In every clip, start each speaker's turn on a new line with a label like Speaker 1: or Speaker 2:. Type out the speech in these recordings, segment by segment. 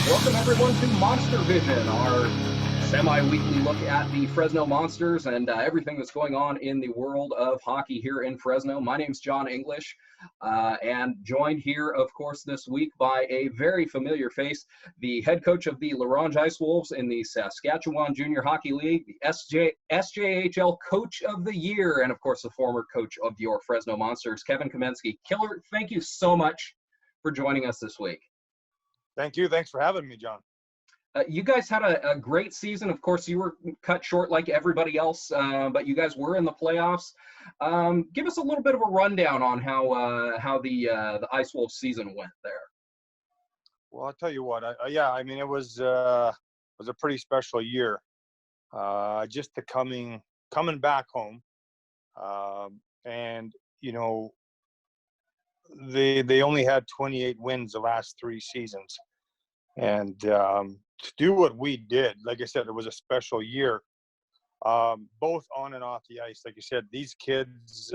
Speaker 1: Welcome everyone to MonsterVision, our semi-weekly look at the Fresno Monsters and everything that's going on in the world of hockey here in Fresno. My name's John English, and joined here, of course, this week by a very familiar face, the head coach of the Larange Ice Wolves in the Saskatchewan Junior Hockey League, the SJHL Coach of the Year, and of course the former coach of your Fresno Monsters, Kevin Kaminski. Killer, thank you so much for joining us this week.
Speaker 2: Thank you. Thanks for having me, John.
Speaker 1: You guys had a great season. Of course, you were cut short like everybody else, but you guys were in the playoffs. Give us a little bit of a rundown on how the Ice Wolves season went there.
Speaker 2: Well, I'll tell you what. It was a pretty special year. Just coming back home, and you know, they only had 28 wins the last 3 seasons. And to do what we did, like I said, it was a special year, both on and off the ice. Like you said, these kids,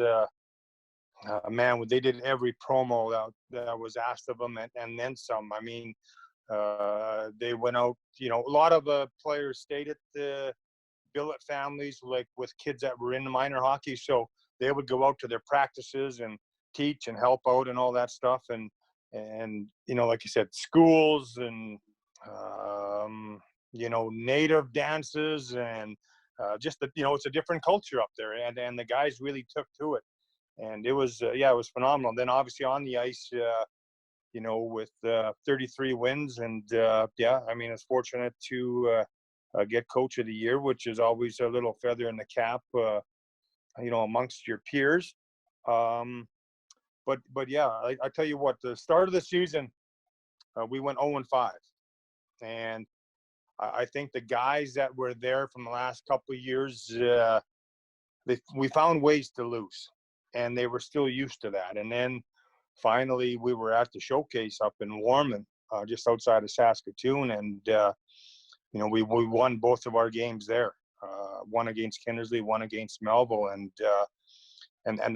Speaker 2: man, they did every promo that was asked of them and then some. I mean, they went out, you know, a lot of players stayed at the billet families, like with kids that were in minor hockey. So they would go out to their practices and teach and help out and all that stuff. And you know, like you said, schools and you know, native dances and just you know, it's a different culture up there, and the guys really took to it, and it was it was phenomenal. Then obviously on the ice, you know, with 33 wins, and I mean, it's fortunate to get Coach of the Year, which is always a little feather in the cap, you know, amongst your peers. But yeah, I tell you what, the start of the season, we went 0-5. And I think the guys that were there from the last couple of years, we found ways to lose. And they were still used to that. And then finally we were at the showcase up in Warman, just outside of Saskatoon. And, you know, we won both of our games there. One against Kindersley, one against Melville. And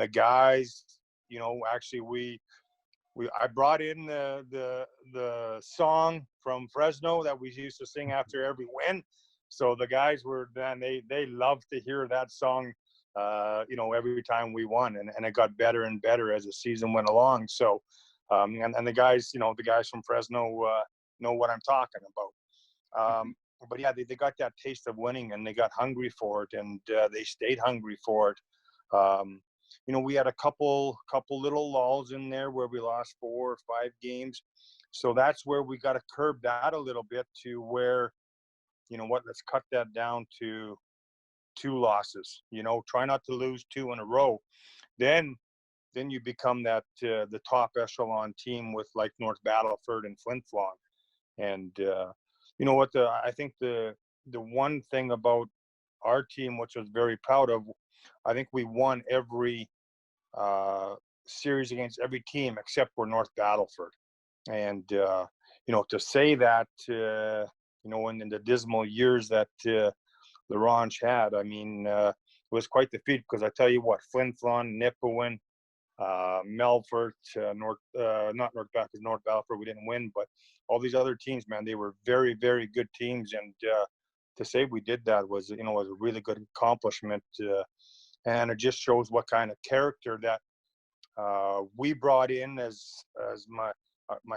Speaker 2: the guys, you know, actually I brought in the song from Fresno that we used to sing after every win. So the guys were, man, they loved to hear that song, you know, every time we won, and it got better and better as the season went along. So, and the guys, you know, the guys from Fresno know what I'm talking about. But yeah, they got that taste of winning, and they got hungry for it, and they stayed hungry for it. You know, we had a couple little lulls in there where we lost 4 or 5 games. So that's where we got to curb that a little bit to where, you know what, let's cut that down to 2 losses. You know, try not to lose 2 in a row. Then you become that the top echelon team with like North Battleford and Flin Flon. And you know what, I think the one thing about our team, which I was very proud of, I think we won every series against every team except for North Battleford. And, you know, to say that, you know, in the dismal years that Larange had, I mean, it was quite the feat, because I tell you what, Flin Flon, Nipawin, Melfort, not North Battleford, North Battleford, we didn't win, but all these other teams, man, they were very, very good teams. And to say we did that was, you know, was a really good accomplishment. And it just shows what kind of character that we brought in as my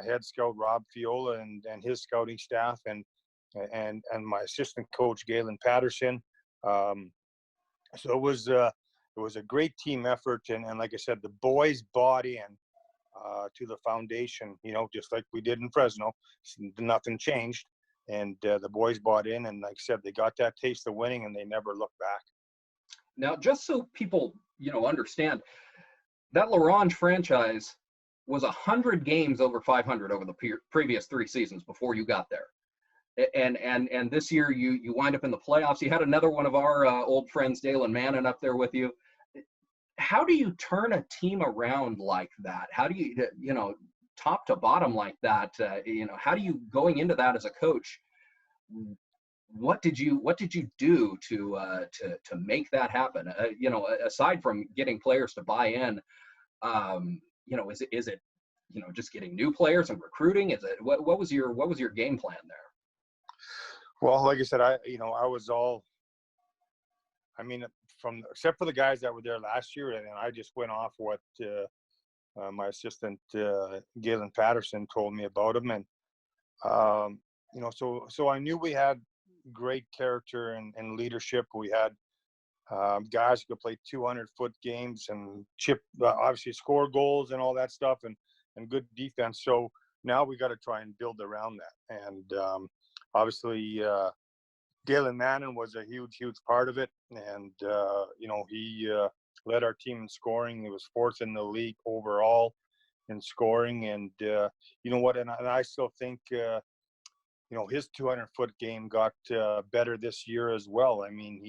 Speaker 2: head scout Rob Fiola and his scouting staff, and my assistant coach Galen Patterson. So it was a great team effort, and like I said, the boys bought in to the foundation. You know, just like we did in Fresno, nothing changed, and the boys bought in, and like I said, they got that taste of winning, and they never looked back.
Speaker 1: Now, just so people, you know, understand, that Larange franchise was 100 games over 500 over the previous 3 seasons before you got there. And this year you wind up in the playoffs. You had another one of our old friends, Dalen Mannon, up there with you. How do you turn a team around like that? How do you, you know, top to bottom like that? You know, how do you, going into that as a coach, what did you do to make that happen? You know, aside from getting players to buy in, you know, is it just getting new players and recruiting? Is it what was your game plan there?
Speaker 2: Well, like I said, I was all, except for the guys that were there last year, and I just went off what my assistant Galen Patterson told me about him, and so I knew we had great character and leadership. We had guys who could play 200-foot games and obviously score goals and all that stuff, and good defense. So now we got to try and build around that. And obviously, Galen Mannon was a huge part of it. And, he led our team in scoring. He was fourth in the league overall in scoring. And, you know what, and I still think, his 200-foot game got better this year as well. I mean,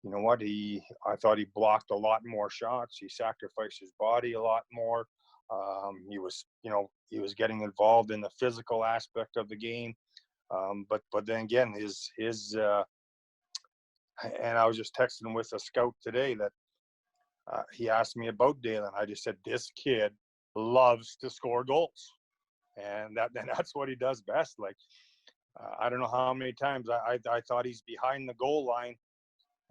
Speaker 2: I thought he blocked a lot more shots. He sacrificed his body a lot more. He was getting involved in the physical aspect of the game. But then again, and I was just texting with a scout today that he asked me about Dalen. I just said, this kid loves to score goals. And that's what he does best. Like, I don't know how many times I thought he's behind the goal line,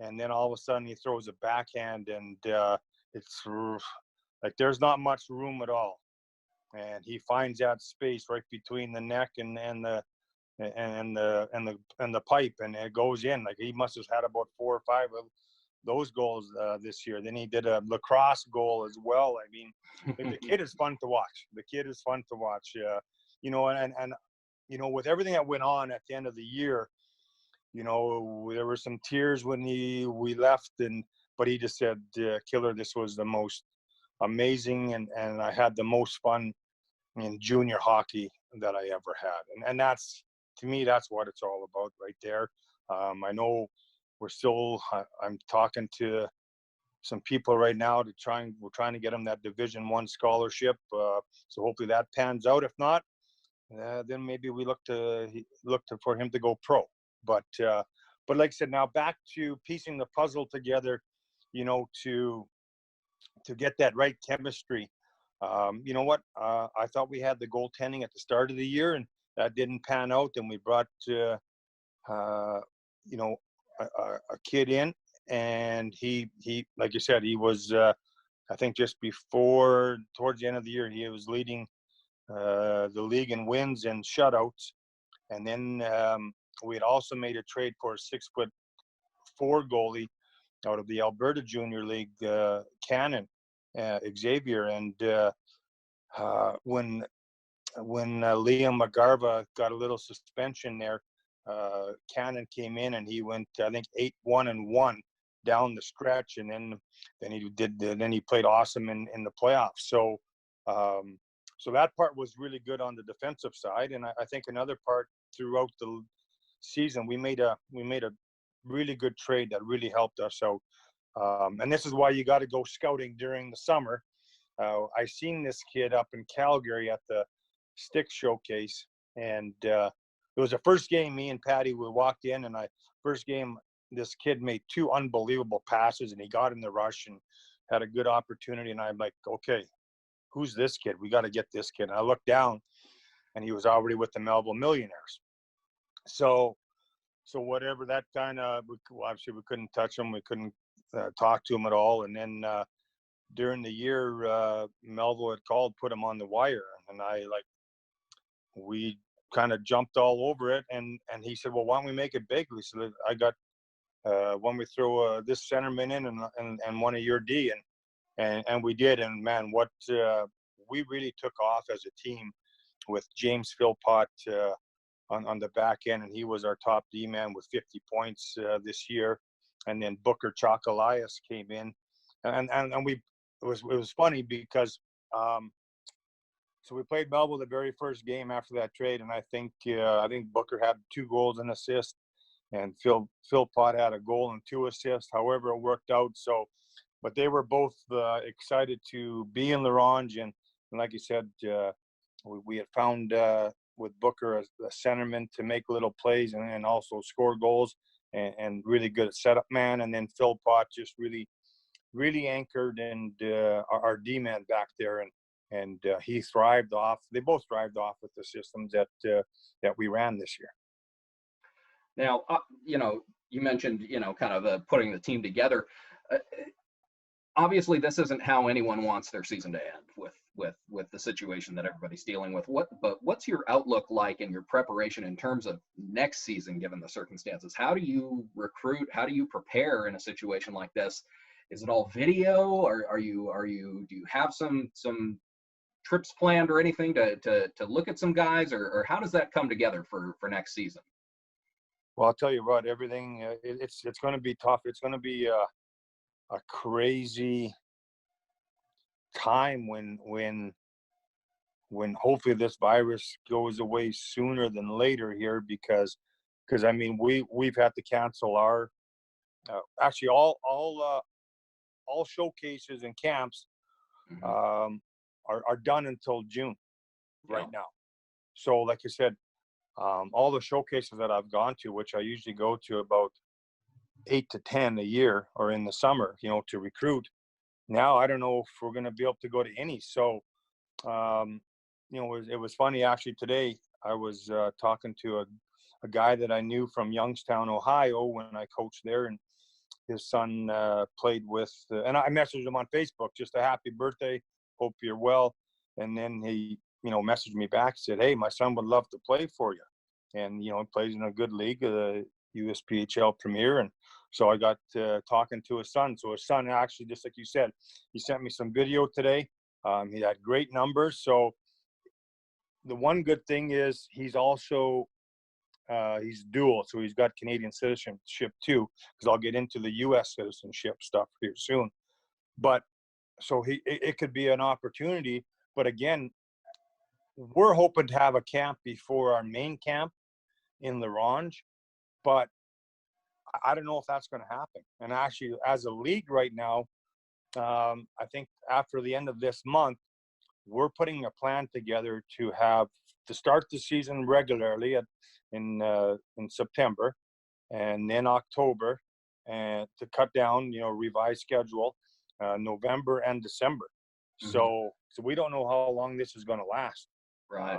Speaker 2: and then all of a sudden he throws a backhand, and it's like there's not much room at all, and he finds that space right between the neck and the pipe, and it goes in. Like, he must have had about 4 or 5 of those goals this year. Then he did a lacrosse goal as well. I mean, the kid is fun to watch. And with everything that went on at the end of the year, there were some tears when we left, but he just said, Killer, this was the most amazing, and I had the most fun in junior hockey that I ever had. And that's, to me, that's what it's all about right there. I know I'm talking to some people right now we're trying to get him that Division I scholarship. So hopefully that pans out. If not, then maybe we look for him to go pro. But like I said, now back to piecing the puzzle together, to get that right chemistry. You know what? I thought we had the goaltending at the start of the year, and that didn't pan out. And we brought, a kid in, and he, like you said, he was, I think just towards the end of the year, he was leading the league in wins and shutouts. And then we had also made a trade for a 6'4" goalie out of the Alberta Junior League, Cannon, Xavier. And when Liam McGarva got a little suspension there, Cannon came in and he went, I think, 8-1-1 down the stretch, and then he played awesome in the playoffs. So that part was really good on the defensive side, and I think another part throughout the season we made a really good trade that really helped us out. And this is why you got to go scouting during the summer. I seen this kid up in Calgary at the Stick Showcase, and it was the first game me and Patty, we walked in, and first game this kid made 2 unbelievable passes, and he got in the rush and had a good opportunity. And I'm like, okay, who's this kid? We got to get this kid. And I looked down, and he was already with the Melville Millionaires. So whatever that kind of, obviously we couldn't touch him. We couldn't talk to him at all. And then during the year, Melville had called, put him on the wire. And we kind of jumped all over it. And he said, well, why don't we make it big? We said, I got, when we throw this centerman in and one of your D. And we did. And man, what we really took off as a team with James Philpott on the back end, and he was our top D man with 50 points this year. And then Booker Chalk Elias came in, and it was funny because so we played Melville the very first game after that trade, and I think Booker had 2 goals and assists, and Philpott had a goal and 2 assists. However, it worked out. So, but they were both excited to be in Larange, and like you said, we had found with Booker a centerman to make little plays and also score goals, and really good at setup man. And then Philpott just really, really anchored and our D-man back there. And and he thrived off. They both thrived off with the systems that we ran this year.
Speaker 1: Now, you mentioned, kind of putting the team together. Obviously, this isn't how anyone wants their season to end with the situation that everybody's dealing with. But what's your outlook like and your preparation in terms of next season, given the circumstances? How do you recruit? How do you prepare in a situation like this? Is it all video, or do you have some trips planned or anything to look at some guys, or how does that come together for next season?
Speaker 2: Well, I'll tell you what, everything it's going to be tough. It's going to be a crazy time when hopefully this virus goes away sooner than later here, because I mean we've had to cancel our actually all showcases and camps are done until June right now. So like I said, all the showcases that I've gone to, which I usually go to about 8 to 10 a year, or in the summer, to recruit. Now I don't know if we're going to be able to go to any. So, it was funny actually today. I was talking to a guy that I knew from Youngstown, Ohio, when I coached there, and his son played with. And I messaged him on Facebook, just a happy birthday, hope you're well. And then he, messaged me back, said, "Hey, my son would love to play for you," and he plays in a good league, USPHL Premier. And so I got talking to his son. So his son actually, just like you said, he sent me some video today. He had great numbers. So the one good thing is he's also he's dual, so he's got Canadian citizenship too, because I'll get into the U.S. citizenship stuff here soon. But so it could be an opportunity. But again, we're hoping to have a camp before our main camp in La Ronge, but I don't know if that's going to happen. And actually, as a league right now, I think after the end of this month, we're putting a plan together to start the season regularly in September, and then October, and to cut down, revised schedule, November and December. Mm-hmm. So we don't know how long this is going to last.
Speaker 1: Right.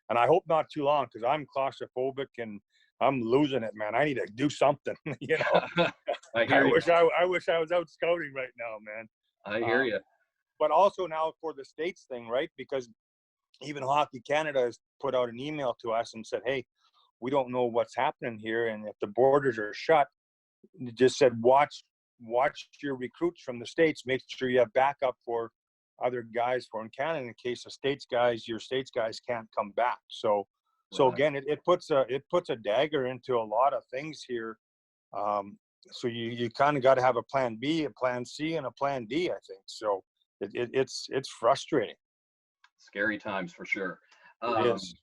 Speaker 2: And I hope not too long, because I'm claustrophobic and I'm losing it, man. I need to do something. I wish I was out scouting right now, man.
Speaker 1: I hear you.
Speaker 2: But also now for the States thing, right? Because even Hockey Canada has put out an email to us and said, "Hey, we don't know what's happening here, and if the borders are shut," it just said, watch your recruits from the States. Make sure you have backup for other guys in Canada in case your States guys can't come back. So again, it puts a dagger into a lot of things here. So you kind of got to have a plan B, a plan C, and a plan D, I think. So it's frustrating.
Speaker 1: Scary times for sure.
Speaker 2: It is.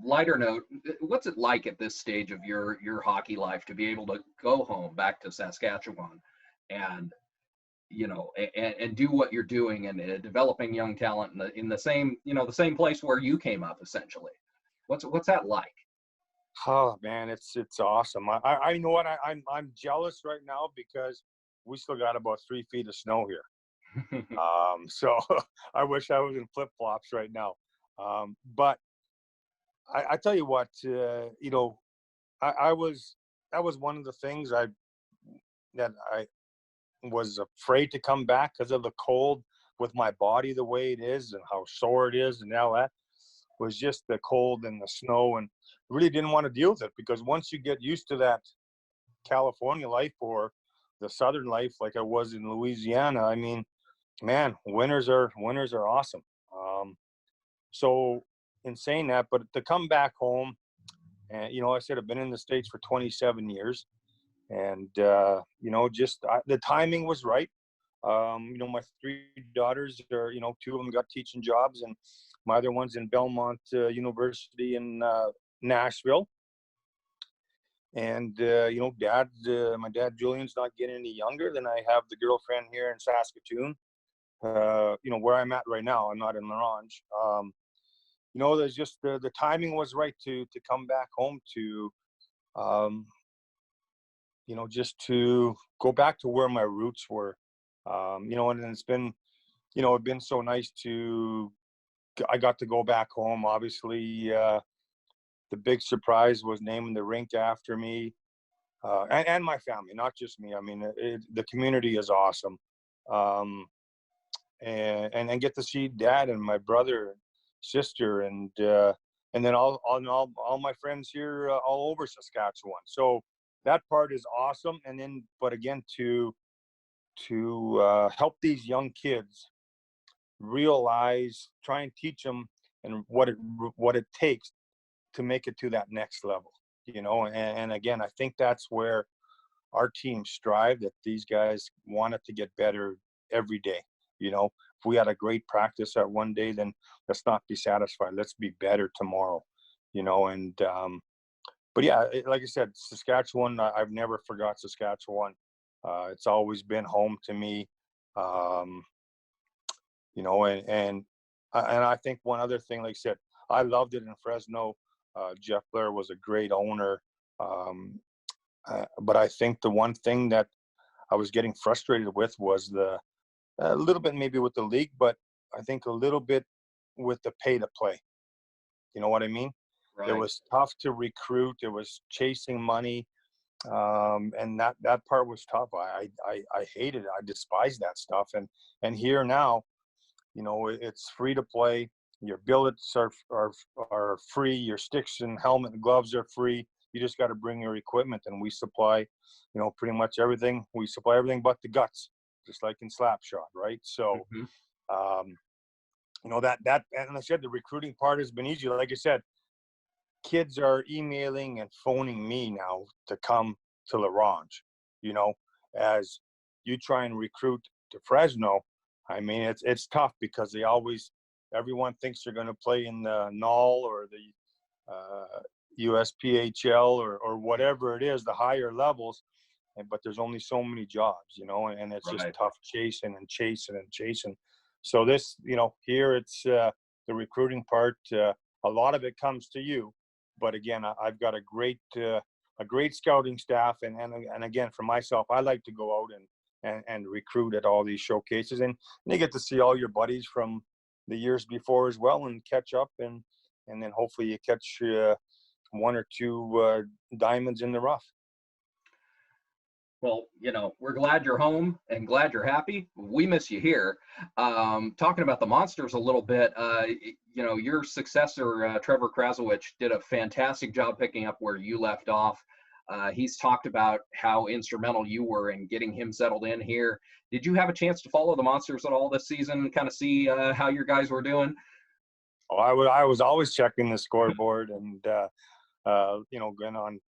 Speaker 1: Lighter note, what's it like at this stage of your hockey life to be able to go home back to Saskatchewan and and do what you're doing and developing young talent in the same the same place where you came up essentially? What's that like?
Speaker 2: Oh man, it's awesome. I know what I'm jealous right now, because we still got about 3 feet of snow here. So I wish I was in flip flops right now. But I tell you what, that was one of the things that I was afraid to come back because of the cold, with my body the way it is and how sore it is, and now that was just the cold and the snow, and really didn't want to deal with it, because once you get used to that California life or the southern life like I was in Louisiana, I mean, man, winters are awesome. So in saying that, but to come back home, and I said I've been in the States for 27 years, and the timing was right. My 3 daughters are, 2 of them got teaching jobs, and my other one's in Belmont University in Nashville. And my dad Julian's not getting any younger. Then I have the girlfriend here in Saskatoon, where I'm at right now. I'm not in La Ronge. There's just the timing was right to come back home to, just to go back to where my roots were. And it's been it's been so nice I got to go back home. Obviously, the big surprise was naming the rink after me, and my family, not just me. I mean, the community is awesome. And get to see Dad and my brother, sister, and then all my friends here all over Saskatchewan. So that part is awesome. And then, but again, to help these young kids realize, try and teach them, and what it takes to make it to that next level. And again, I think that's where our team strive, that these guys wanted to get better every day. If we had a great practice at one day, then let's not be satisfied. Let's be better tomorrow. And but yeah, like I said, Saskatchewan, I've never forgot Saskatchewan. It's always been home to me. And I think one other thing, like I said, I loved it in Fresno. Jeff Blair was a great owner. But I think the one thing that I was getting frustrated with was a little bit maybe with the league, but I think a little bit with the pay to play. You know what I mean?
Speaker 1: Right.
Speaker 2: It was tough to recruit. It was chasing money. And that part was tough. I hated it. I despised that stuff. And here now, it's free to play. Your billets are free. Your sticks and helmet and gloves are free. You just got to bring your equipment, and we supply, pretty much everything. We supply everything but the guts, just like in Slapshot, right? So, that, and I said, the recruiting part has been easy. Like I said, kids are emailing and phoning me now to come to La Ronge, as you try and recruit to Fresno. I mean, it's tough because everyone thinks they're going to play in the NAL or the USPHL or whatever it is, the higher levels. But there's only so many jobs, and it's just tough chasing and chasing and chasing. So this, here it's the recruiting part. A lot of it comes to you, but again, I've got a great scouting staff, and again, for myself, I like to go out and recruit at all these showcases, and you get to see all your buddies from the years before as well, and catch up, and then hopefully you catch one or two diamonds in the rough.
Speaker 1: Well, we're glad you're home and glad you're happy. We miss you here. Talking about the Monsters a little bit, your successor, Trevor Krasowicz, did a fantastic job picking up where you left off. He's talked about how instrumental you were in getting him settled in here. Did you have a chance to follow the Monsters at all this season, kind of see how your guys were doing?
Speaker 2: Oh, I was always checking the scoreboard and, going on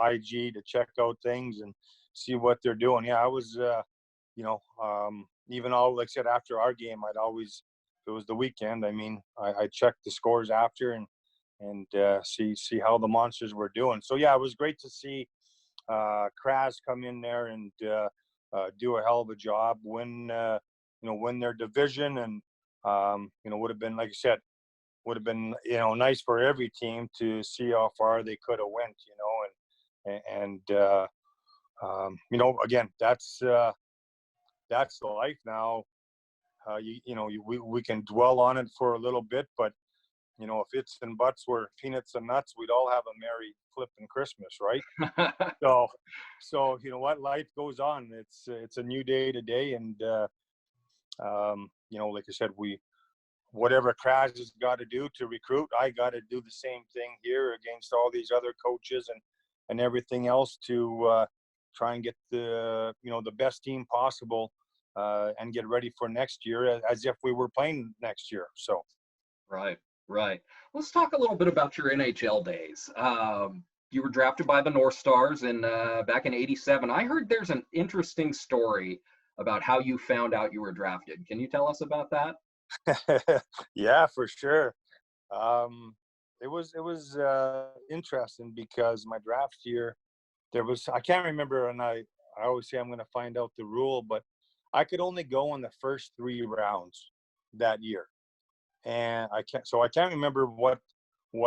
Speaker 2: IG to check out things and see what they're doing. Yeah, I was, even all, like I said, after our game, I'd always, if it was the weekend, I mean, I checked the scores after and see how the Monsters were doing. So yeah, it was great to see Kras come in there and do a hell of a job, win their division, and would have been, like I said, would have been nice for every team to see how far they could have went, and again, that's the life now. We can dwell on it for a little bit, but if it's and buts were peanuts and nuts, we'd all have a merry flipping Christmas, right? so what, life goes on. It's a new day today, and like I said, whatever Kras has got to do to recruit, I got to do the same thing here against all these other coaches and everything else to try and get the best team possible and get ready for next year as if we were playing next year. So,
Speaker 1: right. Let's talk a little bit about your NHL days. You were drafted by the North Stars back in '87. I heard there's an interesting story about how you found out you were drafted. Can you tell us about that?
Speaker 2: Yeah, for sure. It was interesting because my draft year, I can't remember, and I always say I'm going to find out the rule, but I could only go in the first 3 rounds that year, and I can't remember what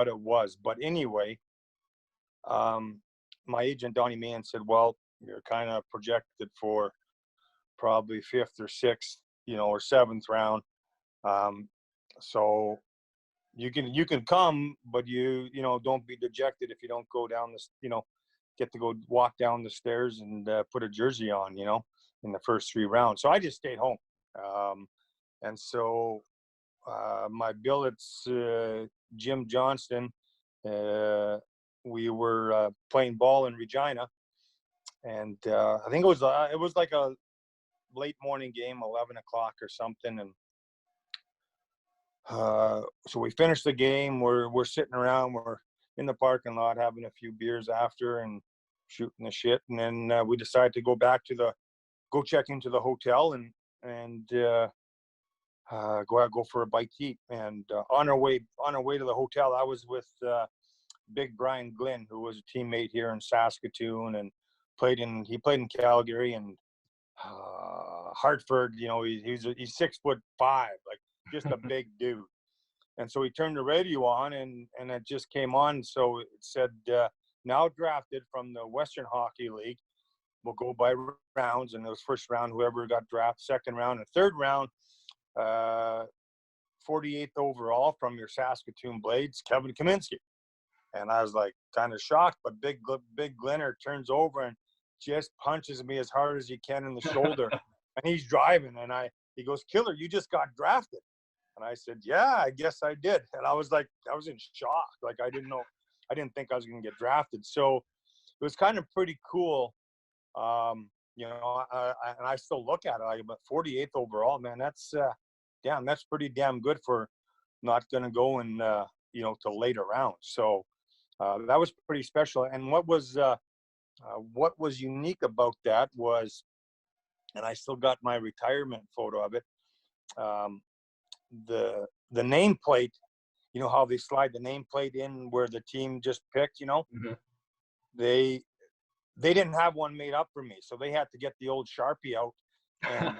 Speaker 2: it was, but anyway, my agent Donnie Mann said, well, you're kind of projected for probably 5th or 6th, or 7th round. So you can come, but don't be dejected if you don't go down this, get to go walk down the stairs and put a jersey on, in the first 3 rounds. So I just stayed home. And so my billets, Jim Johnston, we were playing ball in Regina, and I think it was like a late morning game, 11 o'clock or something, and so we finished the game. We're sitting around, we're in the parking lot having a few beers after and shooting the shit, and then we decided to go check into the hotel and go for a bite to eat. And on our way to the hotel, I was with Big Brian Glynn, who was a teammate here in Saskatoon and played in Calgary and Hartford. He's 6'5", like just a big dude. And so he turned the radio on and it just came on. So it said, now drafted from the Western Hockey League. We'll go by rounds, and it was first round, whoever got drafted, second round, and third round, 48th overall from your Saskatoon Blades, Kevin Kaminski. And I was like kind of shocked, but Big Glenner turns over and just punches me as hard as he can in the shoulder. And he's driving, and he goes, "Killer, you just got drafted." And I said, "Yeah, I guess I did." And I was in shock. Like I didn't think I was going to get drafted. So it was kind of pretty cool. And I still look at it, but 48th overall, man, that's pretty damn good for not going to go in, to later rounds. So that was pretty special. And what was unique about that was, and I still got my retirement photo of it, the nameplate, how they slide the nameplate in where the team just picked,
Speaker 1: Mm-hmm.
Speaker 2: They didn't have one made up for me, so they had to get the old Sharpie out and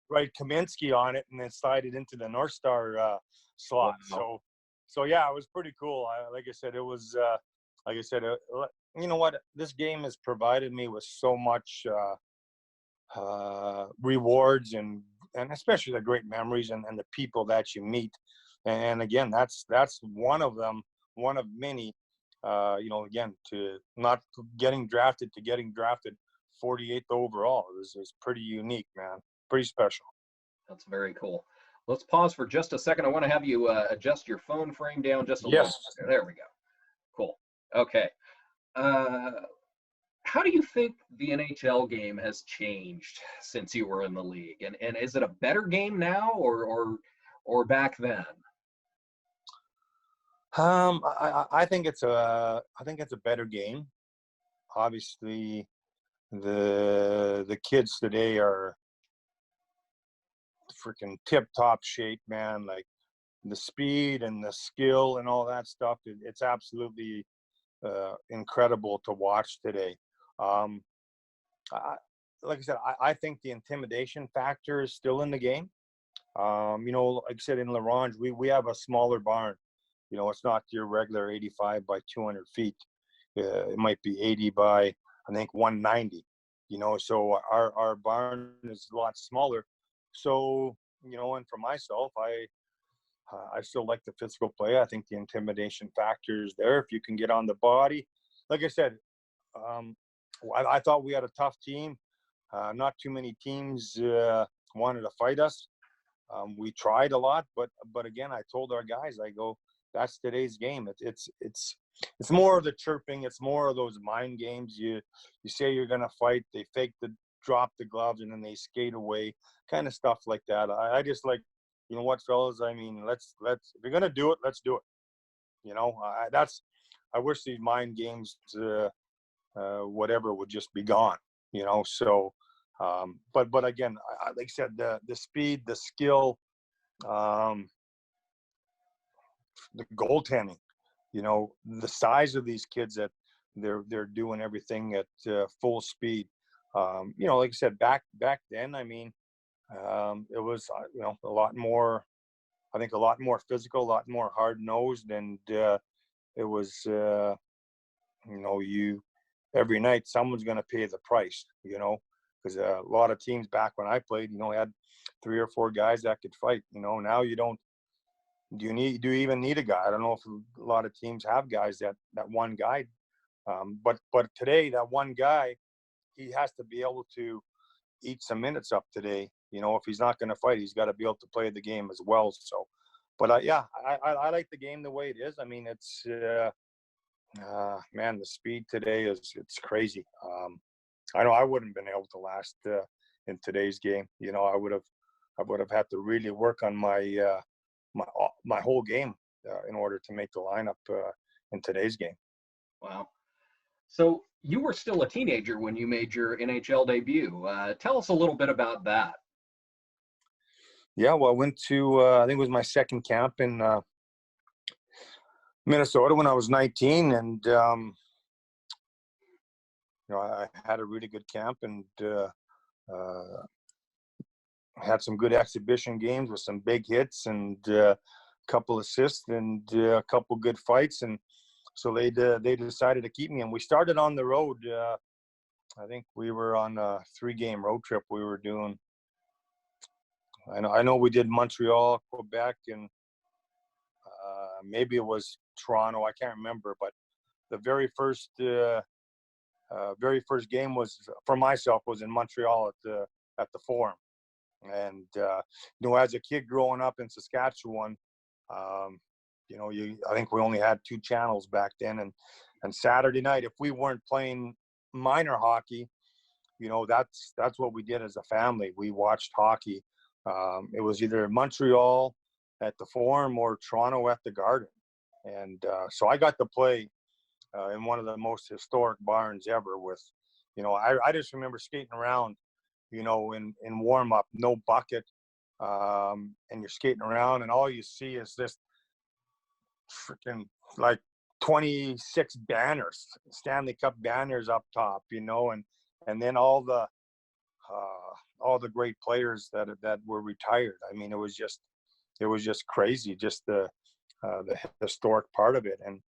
Speaker 2: write Kaminsky on it and then slide it into the North Star slot.
Speaker 1: Wow.
Speaker 2: So yeah, it was pretty cool. Like I said, it was you know what, this game has provided me with so much rewards and especially the great memories and the people that you meet. And again, that's one of them, one of many. Again, to not getting drafted to getting drafted 48th overall is pretty unique, man. Pretty special.
Speaker 1: That's very cool. Let's pause for just a second. I want to have you adjust your phone frame down just a little bit. There we go. Cool. Okay. How do you think the NHL game has changed since you were in the league? And is it a better game now or back then?
Speaker 2: I think it's a better game. Obviously, the kids today are freaking tip-top shape, man. Like the speed and the skill and all that stuff, it's absolutely incredible to watch today. Like I said, I think the intimidation factor is still in the game. Like I said, in La Ronge, we have a smaller barn. It's not your regular 85 by 200 feet. It might be 80 by, I think, 190. So our barn is a lot smaller. So, and for myself, I still like the physical play. I think the intimidation factor is there. If you can get on the body, like I said, I thought we had a tough team. Not too many teams wanted to fight us. We tried a lot, but again, I told our guys, I go, that's today's game. It's more of the chirping. It's more of those mind games. You say you're gonna fight, they fake drop the gloves, and then they skate away, kind of stuff like that. I just like, you know what, fellas? I mean, let's if you're gonna do it, let's do it. I wish these mind games, whatever, would just be gone. So, but again, like I said, the speed, the skill, the goaltending, the size of these kids that they're doing everything at full speed. Like I said, back then, I mean, it was, a lot more, I think a lot more physical, a lot more hard nosed. And it was, every night someone's going to pay the price, because a lot of teams back when I played, had 3 or 4 guys that could fight. Now you don't. Do you even need a guy? I don't know if a lot of teams have guys that one guy. But today, that one guy, he has to be able to eat some minutes up today. If he's not going to fight, he's got to be able to play the game as well. So, but I like the game the way it is. I mean, it's man, the speed today it's crazy. I know I wouldn't have been able to last in today's game. I would have had to really work on my whole game in order to make the lineup in today's game.
Speaker 1: Wow. So you were still a teenager when you made your NHL debut. Tell us a little bit about that.
Speaker 2: Yeah, well, I went to I think it was my second camp in Minnesota when I was 19, and I had a really good camp and had some good exhibition games with some big hits and a couple assists and a couple good fights, and so they decided to keep me. And we started on the road. I think we were on a 3-game road trip we were doing. I know we did Montreal, Quebec, and maybe it was Toronto. I can't remember, but the very first game was for myself was in Montreal at the Forum. And as a kid growing up in Saskatchewan, I think we only had 2 channels back then, and Saturday night, if we weren't playing minor hockey, that's what we did as a family. We watched hockey. It was either Montreal at the Forum or Toronto at the Garden, and so I got to play in one of the most historic barns ever. With, I just remember skating around, in warm up, no bucket, and you're skating around, and all you see is this freaking like 26 banners, Stanley Cup banners up top, and then all the great players that were retired. I mean, it was just crazy, just the historic part of it. And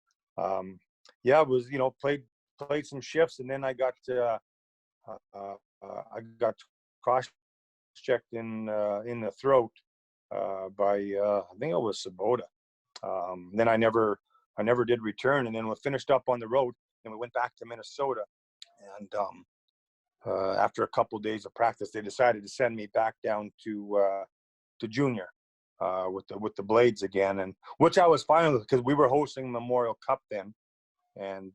Speaker 2: it was, played some shifts, and then I got cross-checked in the throat by I think it was Sabota. Then I never did return, and then we finished up on the road, and we went back to Minnesota. And after a couple of days of practice, they decided to send me back down to junior with the Blades again, and which I was fine with because we were hosting Memorial Cup then, and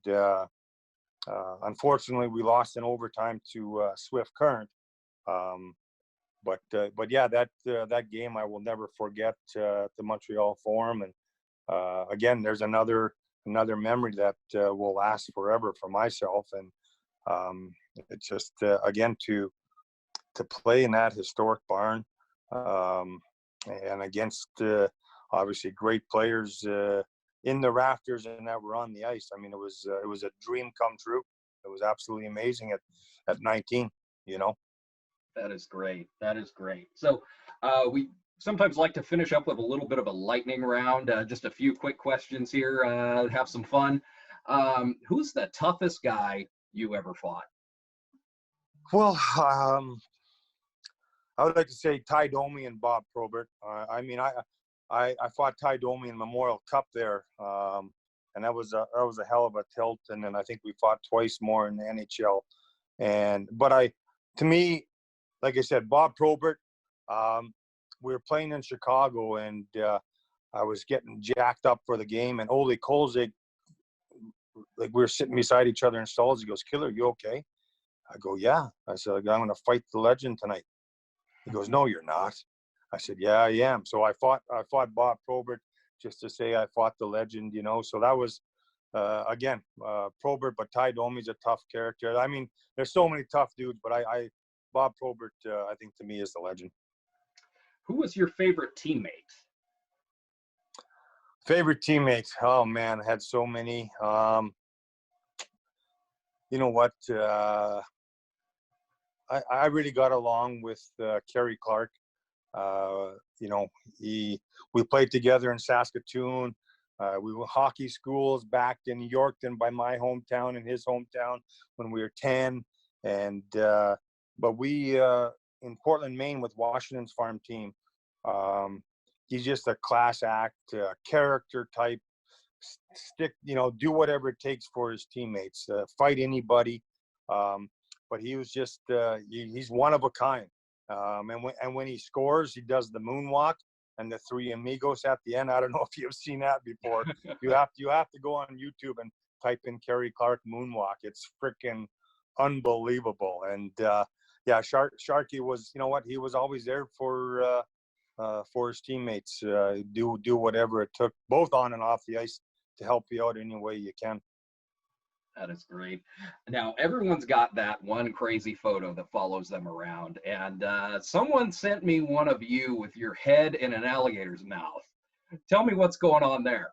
Speaker 2: unfortunately we lost in overtime to Swift Current. But yeah, that game I will never forget, the Montreal Forum, and again, there's another memory that will last forever for myself. And it's just again to play in that historic barn, and against obviously great players in the rafters and that were on the ice. I mean, it was a dream come true. It was absolutely amazing at 19.
Speaker 1: That is great. That is great. So we sometimes like to finish up with a little bit of a lightning round. Just a few quick questions here. Have some fun. Who's the toughest guy you ever fought?
Speaker 2: Well, I would like to say Ty Domi and Bob Probert. I mean, I fought Ty Domi in Memorial Cup there, and that was a hell of a tilt. And then I think we fought twice more in the NHL. But to me, like I said, Bob Probert. We were playing in Chicago, and I was getting jacked up for the game. And Ole Kolzig, like we were sitting beside each other in stalls. He goes, "Killer, you okay?" I go, "Yeah." I said, "I'm going to fight the legend tonight." He goes, "No, you're not." I said, "Yeah, I am." So I fought Bob Probert just to say I fought the legend, So that was, again, Probert, but Ty Domi's a tough character. I mean, there's so many tough dudes, but Bob Probert, I think to me is the legend.
Speaker 1: Who was your favorite teammate?
Speaker 2: Favorite teammates? Oh man, I had so many. You know what? I really got along with Kerry Clark. We played together in Saskatoon. We were hockey schools back in Yorkton by my hometown and his hometown when we were 10. And but we in Portland, Maine, with Washington's farm team. He's just a class act, character type. Stick, do whatever it takes for his teammates. Fight anybody. But he was just he's one of a kind. And when he scores, he does the moonwalk and the three amigos at the end. I don't know if you've seen that before. You have to go on YouTube and type in Kerry Clark moonwalk. It's freaking unbelievable. And Sharky was, he was always there for his teammates. Do whatever it took, both on and off the ice, to help you out any way you can.
Speaker 1: That is great. Now, everyone's got that one crazy photo that follows them around. And someone sent me one of you with your head in an alligator's mouth. Tell me what's going on there.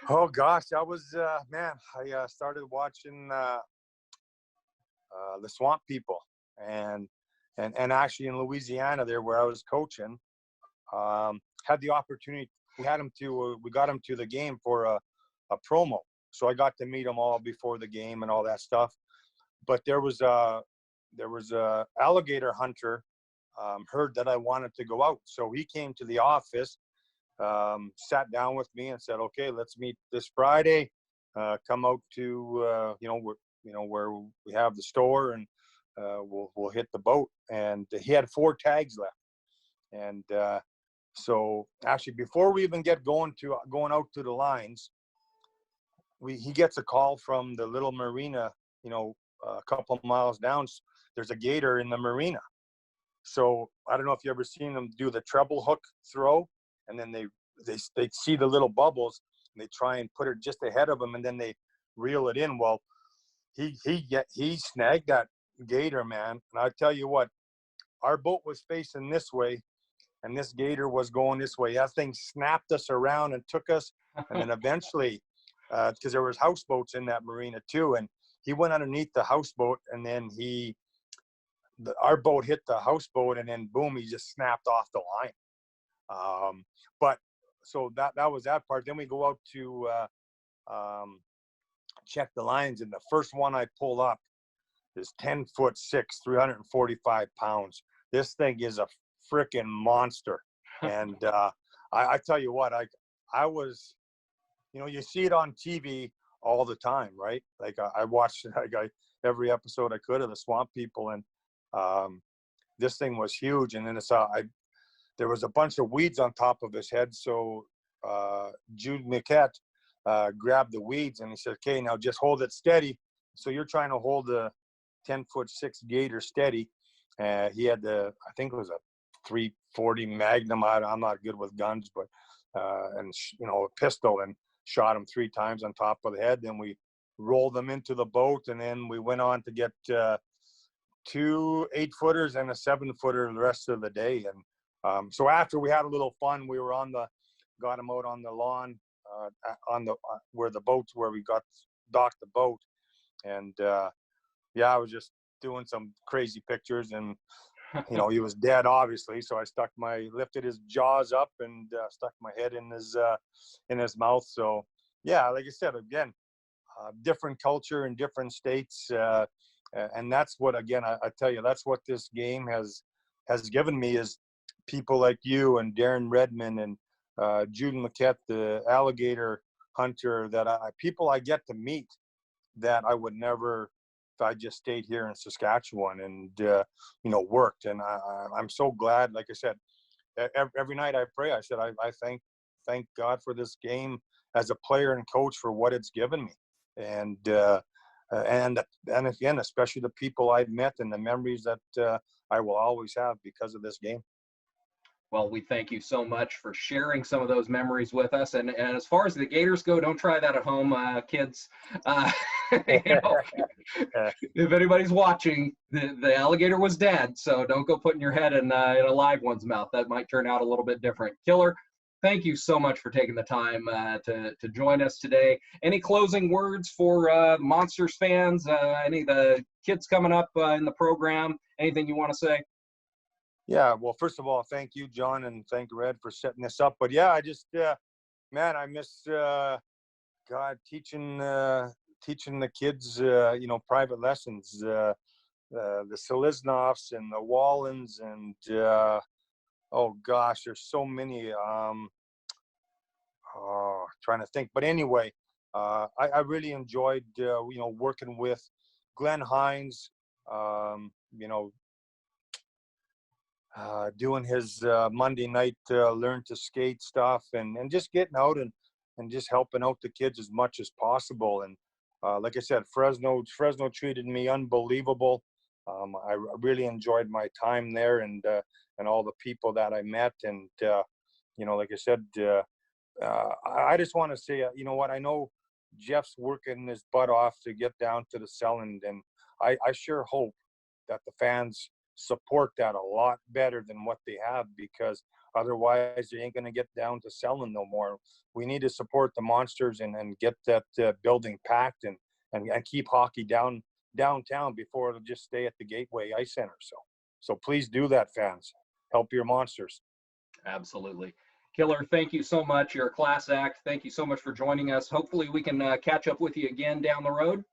Speaker 2: Oh, gosh. I was, I started watching the Swamp People. And actually in Louisiana there where I was coaching, had the opportunity. We got him to the game for a promo. So I got to meet them all before the game and all that stuff. But there was a alligator hunter heard that I wanted to go out. So he came to the office, sat down with me and said, okay, let's meet this Friday. Come out to, where we have the store, and we'll hit the boat. And he had 4 tags left. And so actually before we even get going out to the lines, he gets a call from the little marina, a couple of miles down. There's a gator in the marina. So I don't know if you ever seen them do the treble hook throw, and then they see the little bubbles and they try and put it just ahead of them, and then they reel it in. Well, he snagged that gator, man. And I tell you what, our boat was facing this way, and this gator was going this way. That thing snapped us around and took us, and then eventually. Because there was houseboats in that marina too, and he went underneath the houseboat, and then our boat hit the houseboat, and then boom, he just snapped off the line. But so that was that part. Then we go out to check the lines, and the first one I pull up is 10'6", 345 pounds. This thing is a freaking monster. And I tell you what, I was. You see it on TV all the time, right? Like I watched every episode I could of the Swamp People, and this thing was huge. And then there was a bunch of weeds on top of his head. So Jude Miquette grabbed the weeds, and he said, "Okay, now just hold it steady." So you're trying to hold the 10'6" gator steady. He had I think it was a 340 Magnum. I'm not good with guns, but a pistol, and shot him 3 times on top of the head. Then we rolled them into the boat, and then we went on to get 2 8-footers and a 7-footer the rest of the day. And so after we had a little fun, we were got him out on the lawn, where we docked the boat. And I was just doing some crazy pictures, and he was dead, obviously. So I lifted his jaws up and stuck my head in his mouth. So, yeah, like I said, again, different culture in different states. And that's what, again, I tell you, that's what this game has given me, is people like you and Darren Redmond and Jude Miquette, the alligator hunter, people I get to meet that I would never, if I just stayed here in Saskatchewan and, worked. And I'm so glad, like I said, every night I pray, I said, I thank God for this game as a player and coach for what it's given me. And again, especially the people I've met and the memories that I will always have because of this game.
Speaker 1: Well, we thank you so much for sharing some of those memories with us. And as far as the Gators go, don't try that at home, kids. If anybody's watching, the alligator was dead, so don't go putting your head in a live one's mouth. That might turn out a little bit different. Killer, thank you so much for taking the time to join us today. Any closing words for Monsters fans? Any of the kids coming up in the program? Anything you want to say?
Speaker 2: Yeah, well, first of all, thank you, John, and thank Red for setting this up. But yeah, I just, man, I miss God teaching the kids, private lessons. the Seliznovs and the Wallens and oh gosh, there's so many. Trying to think, but anyway, I really enjoyed working with Glenn Hines. Doing his Monday night learn to skate stuff and just getting out and just helping out the kids as much as possible. And like I said, Fresno treated me unbelievable. I really enjoyed my time there and all the people that I met. And, like I said, I just want to say, you know what, I know Jeff's working his butt off to get down to the cell, and I sure hope that the fans support that a lot better than what they have, because otherwise they ain't going to get down to selling no more. We need to support the Monsters and get that building packed and keep hockey downtown before it'll just stay at the Gateway Ice Center. So please do that, fans. Help your Monsters.
Speaker 1: Absolutely. Killer, thank you so much. You're a class act. Thank you so much for joining us. Hopefully we can catch up with you again down the road.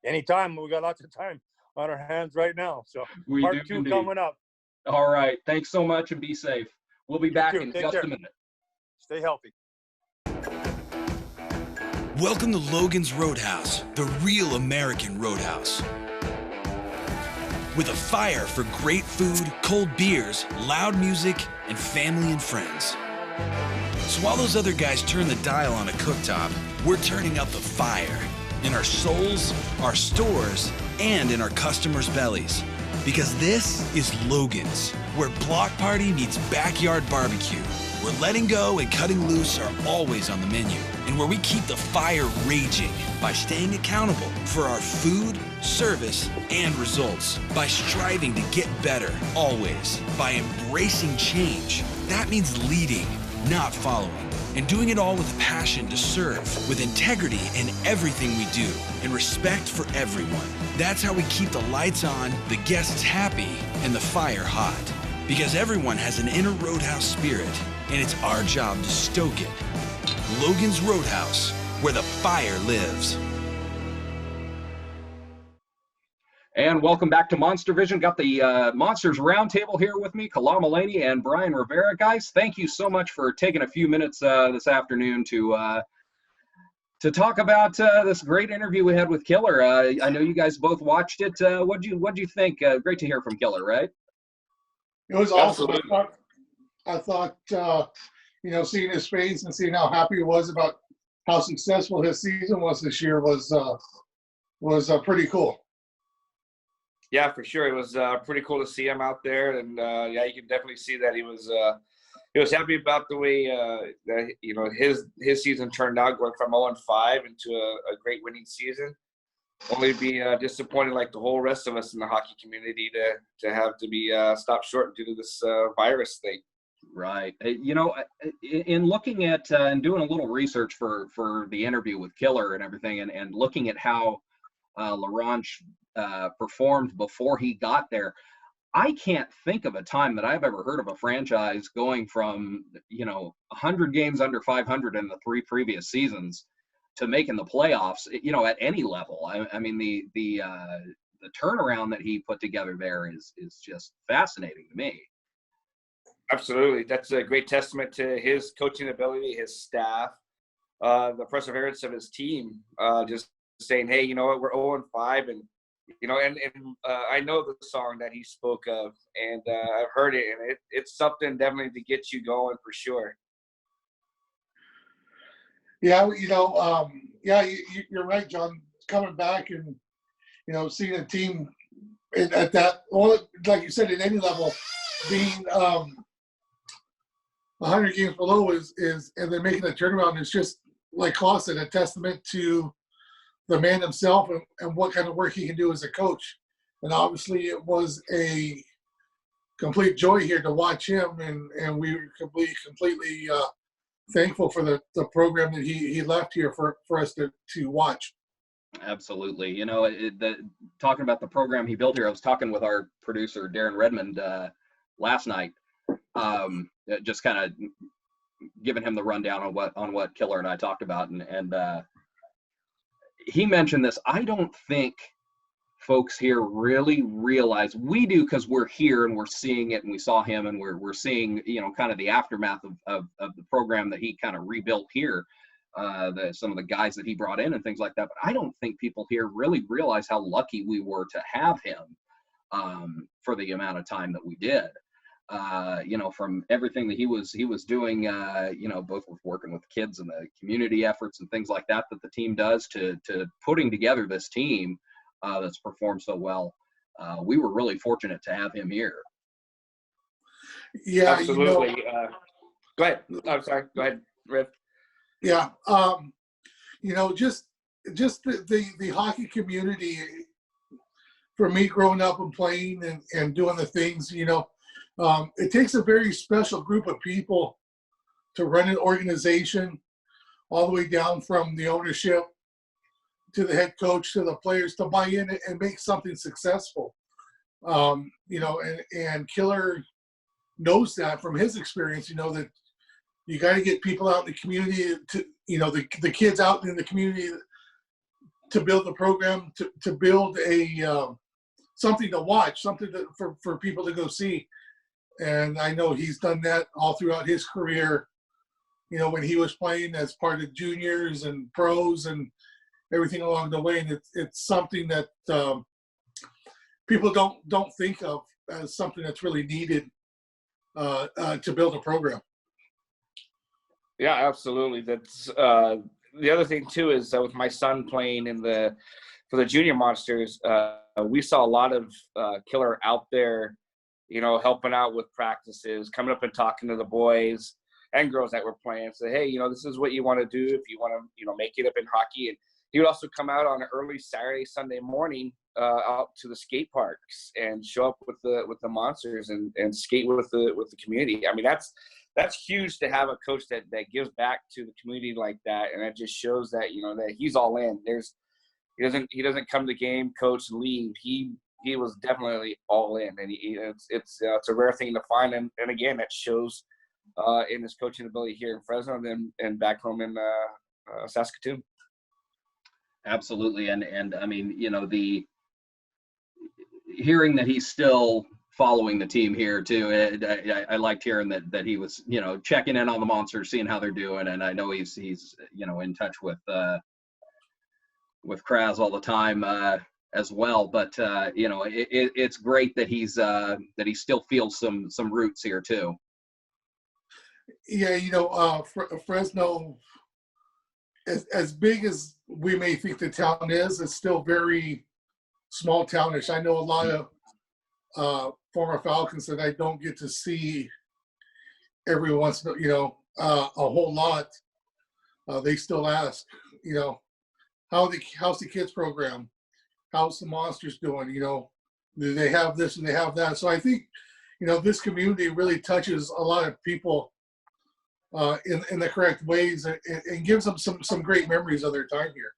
Speaker 2: Anytime. We got lots of time on our hands right now. So part 2
Speaker 1: indeed.
Speaker 2: coming up.
Speaker 1: All right. Thanks so much and be safe. We'll be back in just a minute.
Speaker 2: Stay healthy.
Speaker 3: Welcome to Logan's Roadhouse, the real American Roadhouse. With a fire for great food, cold beers, loud music, and family and friends. So while those other guys turn the dial on a cooktop, we're turning up the fire in our souls, our stores, and in our customers' bellies. Because this is Logan's, where block party meets backyard barbecue, where letting go and cutting loose are always on the menu, and where we keep the fire raging by staying accountable for our food, service, and results, by striving to get better always, by embracing change. That means leading, not following, and doing it all with passion to serve, with integrity in everything we do, and respect for everyone. That's how we keep the lights on, the guests happy, and the fire hot. Because everyone has an inner Roadhouse spirit, and it's our job to stoke it. Logan's Roadhouse, where the fire lives.
Speaker 1: And welcome back to MonsterVision. Got the Monsters Roundtable here with me, Mullaney and Brian Rivera. Guys, thank you so much for taking a few minutes this afternoon to talk about this great interview we had with Killer. I know you guys both watched it. What'd you think? Great to hear from Killer, right?
Speaker 4: It was awesome. I thought seeing his face and seeing how happy he was about how successful his season was this year was pretty cool.
Speaker 5: Yeah, for sure. It was pretty cool to see him out there, and you can definitely see that he was happy about the way that his season turned out, going from 0-5 into a great winning season. Only be disappointed, like the whole rest of us in the hockey community, to have to be stopped short due to this virus thing.
Speaker 1: Right. In looking at and doing a little research for the interview with Killer and everything, and looking at how Laurent performed before he got there, I can't think of a time that I've ever heard of a franchise going from 100 games under 500 in the 3 previous seasons to making the playoffs, at any level. I mean, the turnaround that he put together there is just fascinating to me.
Speaker 5: Absolutely. That's a great testament to his coaching ability, his staff, the perseverance of his team, just saying, hey, you know what, we're 0-5, and I know the song that he spoke of, and I've heard it, and it's something definitely to get you going for sure.
Speaker 4: Yeah, you're right, John. Coming back and seeing a team at that, like you said, at any level, being 100 games below is and then making a turnaround is just, like Klaus said, a testament to the man himself and what kind of work he can do as a coach. And obviously it was a complete joy here to watch him, and we were completely thankful for the program that he left here for us to watch.
Speaker 1: Absolutely. Talking about the program he built here, I was talking with our producer, Darren Redmond, last night, just kind of giving him the rundown on what Killer and I talked about. And he mentioned this. I don't think folks here really realize. We do, because we're here and we're seeing it, and we saw him, and we're seeing, you know, kind of the aftermath of the program that he kind of rebuilt here, some of the guys that he brought in and things like that. But I don't think people here really realize how lucky we were to have him for the amount of time that we did. You know, from everything that he was doing, you know, both with working with kids and the community efforts and things like that the team does, to putting together this team that's performed so well. We were really fortunate to have him here.
Speaker 4: Yeah,
Speaker 5: absolutely.
Speaker 4: You know,
Speaker 5: Go ahead. I'm sorry. Go ahead, Riv.
Speaker 4: Yeah, you know, just the hockey community, for me growing up and playing and doing the things, you know, it takes a very special group of people to run an organization, all the way down from the ownership to the head coach to the players, to buy in and make something successful. You know, and Killer knows that from his experience, you know, that you got to get people out in the community to, you know, the kids out in the community to build the program, to build a something to watch, something for people to go see. And I know he's done that all throughout his career, you know, when he was playing as part of juniors and pros and everything along the way. And it's something that people don't think of as something that's really needed to build a program.
Speaker 5: Yeah, absolutely. That's the other thing too, is with my son playing for the junior Monsters, we saw a lot of Killer out there, you know, helping out with practices, coming up and talking to the boys and girls that were playing. Say, hey, you know, this is what you want to do if you want to, you know, make it up in hockey. And he would also come out on an early Saturday, Sunday morning out to the skate parks and show up with the Monsters and skate with the community. I mean, that's huge to have a coach that gives back to the community like that, and it just shows that, you know, that he's all in. He doesn't come to the game, coach, leave. He was definitely all in, and it's a rare thing to find, and again, that shows in his coaching ability here in Fresno and back home in Saskatoon.
Speaker 1: Absolutely, and I mean, you know, the hearing that he's still following the team here too. I liked hearing that he was, you know, checking in on the Monsters, seeing how they're doing, and I know he's you know, in touch with Kraz all the time as well. But you know, it's great that he still feels some roots here too.
Speaker 4: Yeah, you know, Fresno, as big as we may think the town is, it's still very small townish. I know a lot of former Falcons that I don't get to see every once, you know, a whole lot. They still ask, you know, how's the kids program? How's the Monsters doing? You know, do they have this and they have that? So I think, you know, this community really touches a lot of people in the correct ways, and gives them some great memories of their time here.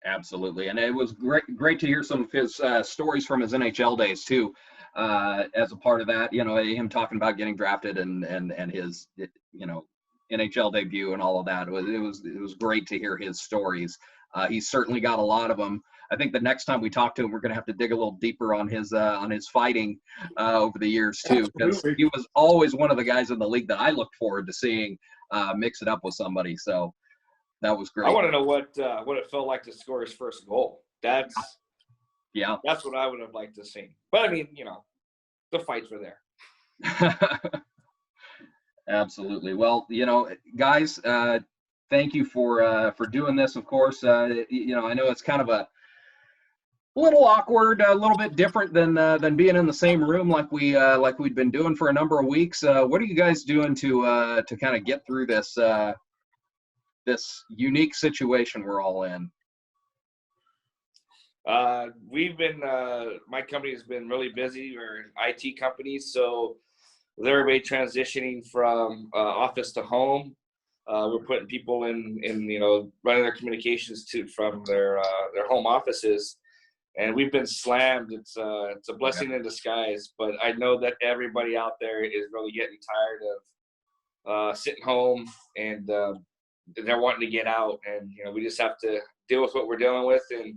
Speaker 1: Absolutely, and it was great to hear some of his stories from his NHL days too. As a part of that, you know, him talking about getting drafted and his, you know, NHL debut and all of that. It was great to hear his stories. He's certainly got a lot of them. I think the next time we talk to him, we're going to have to dig a little deeper on his fighting over the years too, because he was always one of the guys in the league that I looked forward to seeing mix it up with somebody. So that was great.
Speaker 5: I want to know what it felt like to score his first goal. That's what I would have liked to see. But I mean, you know, the fights were there.
Speaker 1: Absolutely. Well, you know, guys, thank you for doing this. Of course, you know, I know it's kind of a little awkward, a little bit different than being in the same room like we'd been doing for a number of weeks. What are you guys doing to kind of get through this this unique situation we're all in?
Speaker 5: We've been my company has been really busy. We're an IT company, so with everybody transitioning from office to home, we're putting people in you know, running their communications from their home offices, and we've been slammed. It's a blessing in disguise, but I know that everybody out there is really getting tired of sitting home, and they're wanting to get out, and you know, we just have to deal with what we're dealing with, and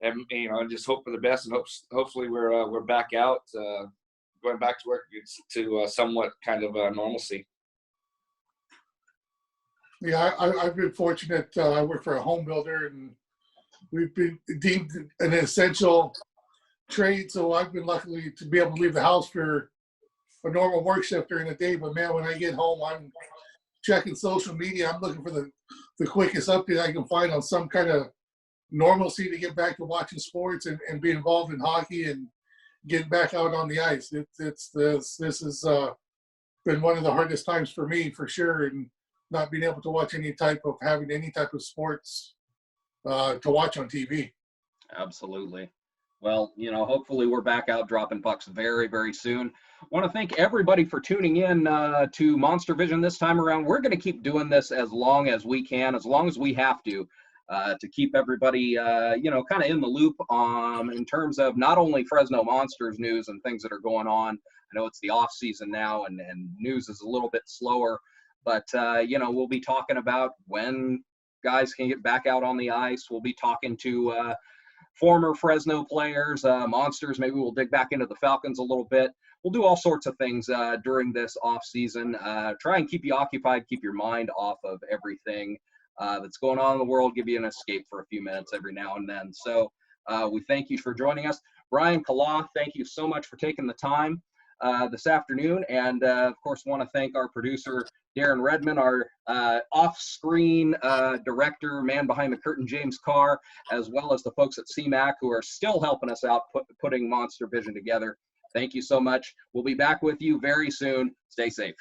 Speaker 5: and just hope for the best, and hopefully we're back out, going back to work to somewhat kind of normalcy.
Speaker 4: Yeah, I've been fortunate. I work for a home builder, and we've been deemed an essential trade. So I've been lucky to be able to leave the house for a normal work shift during the day. But man, when I get home, I'm checking social media. I'm looking for the quickest update I can find on some kind of normalcy to get back to watching sports and be involved in hockey and getting back out on the ice. This has been one of the hardest times for me, for sure, and not being able to having any type of sports to watch on TV.
Speaker 1: Absolutely. Well, hopefully we're back out dropping pucks very, very soon. I want to thank everybody for tuning in to MonsterVision this time around. We're going to keep doing this as long as we can, as long as we have to keep everybody, kind of in the loop in terms of not only Fresno Monsters news and things that are going on. I know it's the off season now and news is a little bit slower, but, we'll be talking about when guys can get back out on the ice. We'll be talking to former Fresno players, Monsters. Maybe we'll dig back into the Falcons a little bit. We'll do all sorts of things during this off season. Try and keep you occupied, keep your mind off of everything that's going on in the world, give you an escape for a few minutes every now and then. So we thank you for joining us. Brian Kalaw, thank you so much for taking the time this afternoon. And of course, want to thank our producer, Darren Redmond, our off-screen director, man behind the curtain, James Carr, as well as the folks at CMAC who are still helping us out putting MonsterVision together. Thank you so much. We'll be back with you very soon. Stay safe.